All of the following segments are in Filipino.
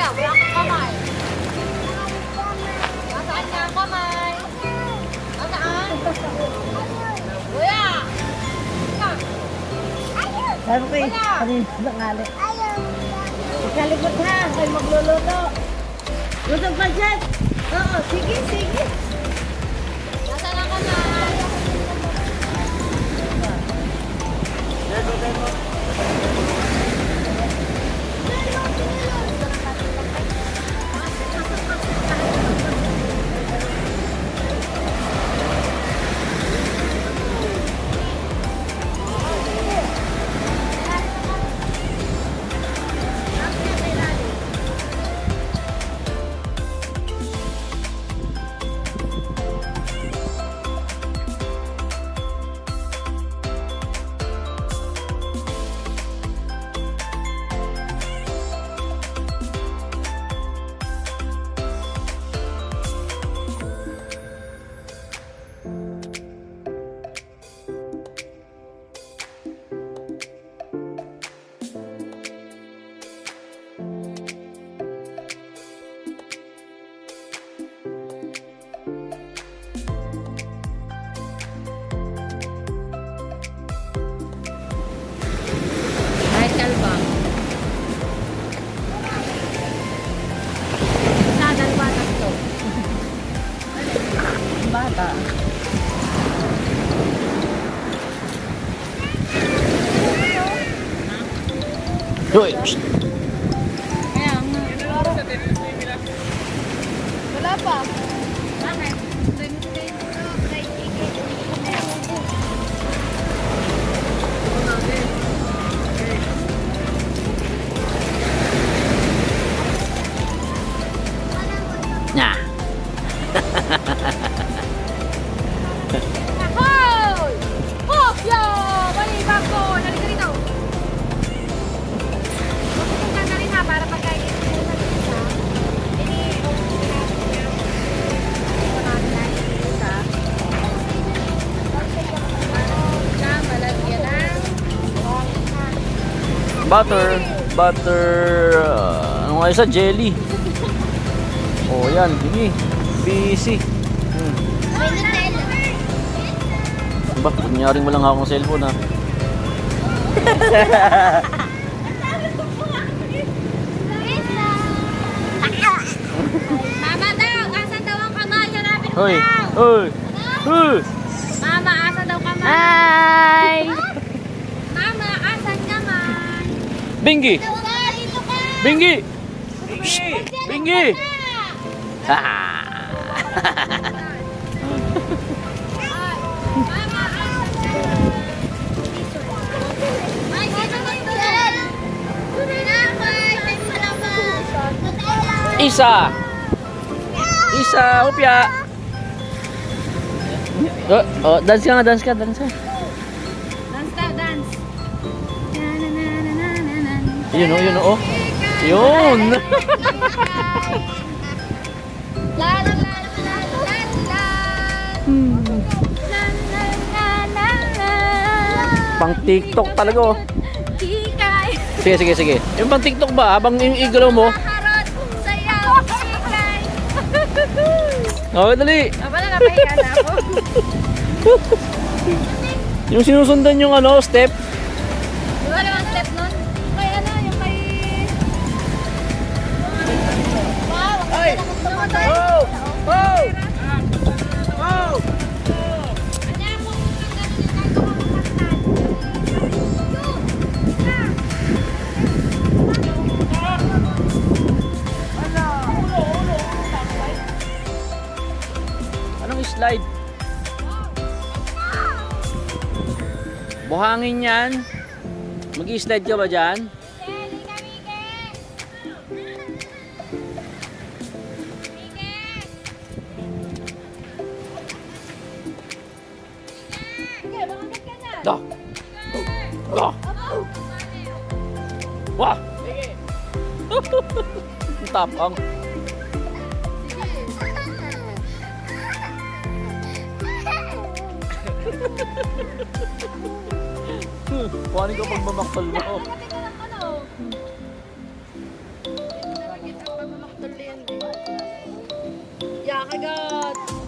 wala kang kamay. Nasaan nga ang kamay? Nasaan? Kuya! Sabi ko eh, kanina nangali. Ikalikot ha, kayo magluluto. Lutong pancet. Oo, sige, sige. Nasaan ang kamay? Kahit kalba. Isa, dalawa, tatlo. Bata. Hoy, psst. Kaya nga. Wala pa. Bakit? Nya. Hoy! Hopya! Balibag ko! Nalika rito! Huwag ka na rin ha para pagkain mo sa isa. Ito natin na isa. Malagyan ng Butter. Ano nga isa? Jelly. Oh, yan. Sige. Busy. Ba, kunyaring walang hawak ng cellphone ha. Mama daw! Asan daw ang kamay? Hanapin mo Hoy. daw! Hoy. Hoy. Mama, asan daw kamay? Hi! Mama, asan kamay? Bingi. Dito ka! Bingi. Bingi. Ha. Mama, asan kamay? Ay, dito ka yan! Kamay, may malaman! Isa. Isa. Upya. Dance ka nga, dance ka. Dance daw, dance! Yun oh. Yun. La la la la la la. La la la la la. Pang TikTok talaga oh. Kikay. Sige. Yung pang TikTok ba? Habang igalaw mo. Harot. Sayaw. Kikay. Okay, dali. Aba na, napahiya na ako. Yung sinusundan yung step. Di ba naman step nun? Kay yung kay... Wow, Ay! namatay. Oh! Kanya mo, ganun yung Anong slide? Buhangin yan. Mag-i-slide ka ba dyan? Dah. Dah. Wah. Ang tapang. Paano ka pag mamaktal mo? dagat.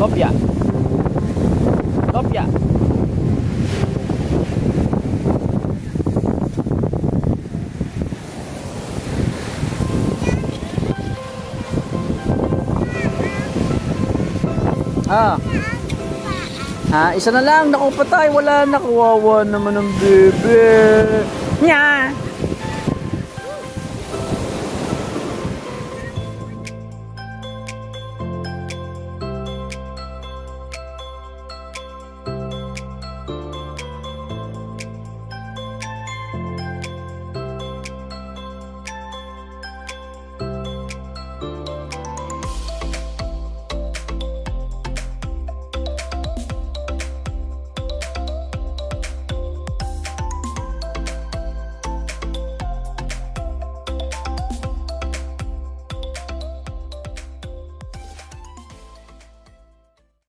Kopya. Kopya. Ah. Ha, isa na lang. Naku, patay. Wala na. Kawawa naman ng bebe. Nya.